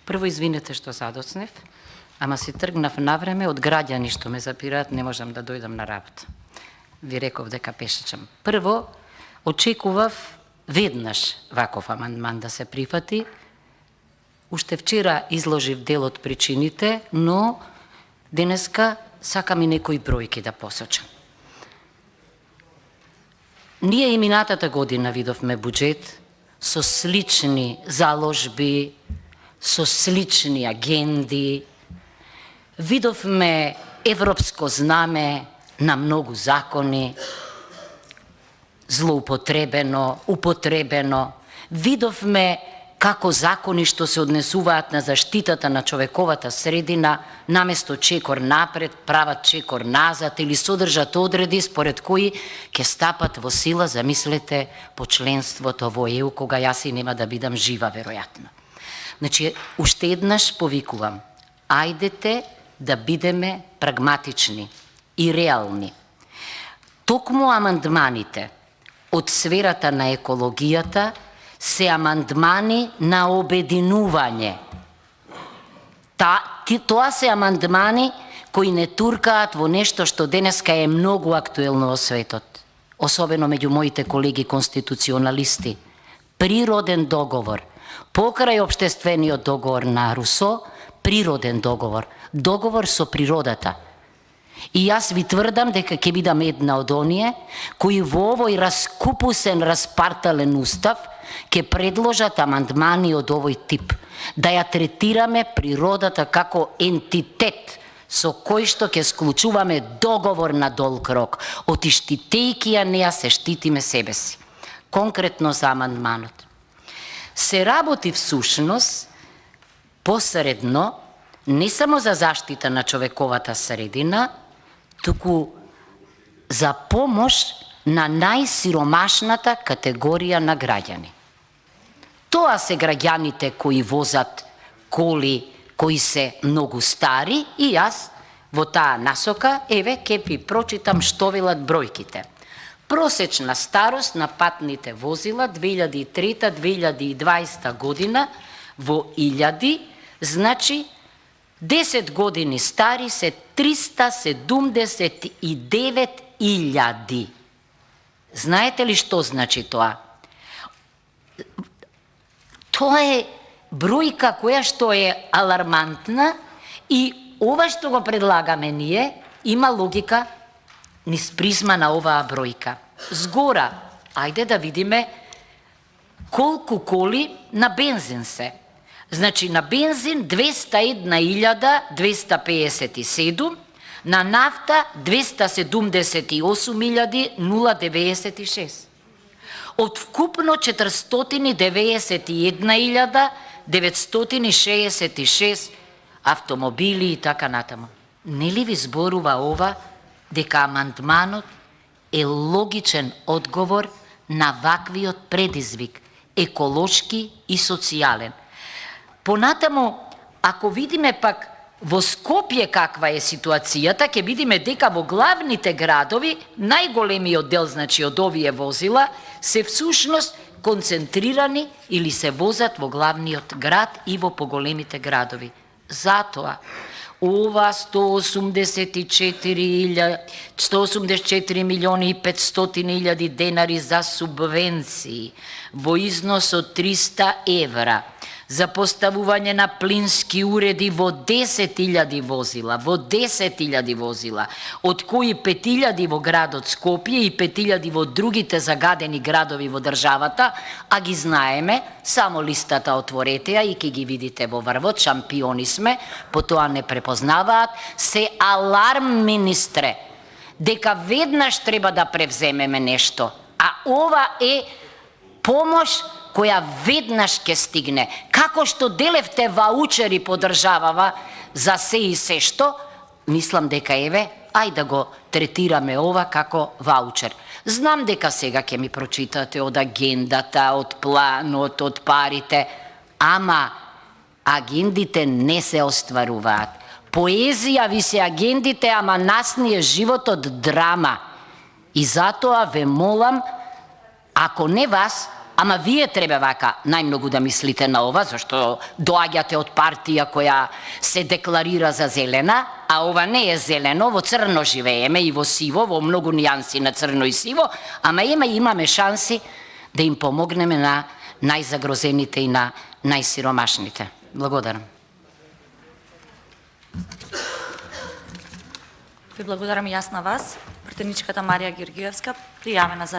Прво, извинете што задоцнев, ама си тргнав навреме од граѓани што ме запираат, не можам да дојдам на работа. Ви реков дека пешачам. Прво, очекував веднаш ваков амандман да се прифати. Уште вчера изложив дел од причините, но денеска сакам и некои бројки да посочам. Ние и минатата година видовме буџет со слични заложби, со слични агенди. Видовме европско знаме на многу закони, злоупотребено, употребено. Видовме како закони што се однесуваат на заштитата на човековата средина, наместо чекор напред, прават чекор назад или содржат одреди според кои ќе стапат во сила, замислете, по членството во ЕУ, кога јас и нема да бидам жива, веројатно. Значи, уште еднаш повикувам, ајдете да бидеме прагматични и реални. Токму амандманите од сферата на екологијата се амандмани на обединување. Тоа се амандмани кои не туркаат во нешто што денеска е многу актуелно во светот, особено меѓу моите колеги конституционалисти. Природен договор, покрај општествениот договор на Русо, природен договор, договор со природата. И јас ви тврдам дека ќе бидам една од оние кои во овој раскупусен, распартален устав ќе предложат амандмани од овој тип, да ја третираме природата како ентитет со кој што ќе склучуваме договор на долг рок, отиштитејќи ја неа се штитиме себе си. Конкретно за амандманот. Се работи всушност посредно не само за заштита на човековата средина, туку за помош на најсиромашната категорија на граѓани. Тоа се граѓаните кои возат коли кои се многу стари и јас во таа насока, еве, ќе ви прочитам што велат бројките. Просечна старост на патните возила 2003-2020 година во илјади, значи 10 години стари се 379.000. Знаете ли што значи тоа? Тоа е бројка која што е алармантна и ова што го предлагаме ние има логика низ призма на оваа бројка. Згора, ајде да видиме колку коли на бензин се. Значи на бензин 201.257, на нафта 278.096. Од вкупно 491.966 автомобили и така натаму. Нели ви зборува ова дека амандманот е логичен одговор на ваквиот предизвик, еколошки и социјален. Понатаму, ако видиме пак во Скопје каква е ситуацијата, ќе видиме дека во главните градови најголемиот дел, значи од овие возила, се всушност концентрирани или се возат во главниот град и во поголемите градови. Затоа, ова 184.500.000 денари за субвенции во износ од 300 евра, за поставување на плински уреди во 10.000 возила, од кои 5.000 во градот Скопје и 5.000 во другите загадени градови во државата, а ги знаеме, само листата отворете ја и ќе ги видите во врвот, шампиони сме, потоа не препознаваат, се аларм, министре, дека веднаш треба да превземеме нешто, а ова е помош која веднаш ќе стигне. Како што делевте ваучери по државава за се и се што, мислам дека еве, ај да го третираме ова како ваучер. Знам дека сега ќе ми прочитате од агендата, од планот, од парите, ама агендите не се остваруваат. Поезија ви се агендите, ама нас ни е животот драма. И затоа ве молам, ако не вас, Ама вие треба вака најмногу да мислите на ова, зашто доаѓате од партија која се декларира за зелена, а ова не е зелено, во црно живееме и во сиво, во многу нијанси на црно и сиво, ама имаме шанси да им помогнеме на најзагрозените и на најсиромашните. Благодарам. Ви благодарам и јас на вас. Пратеничката Марија Георгиевска, пријавена за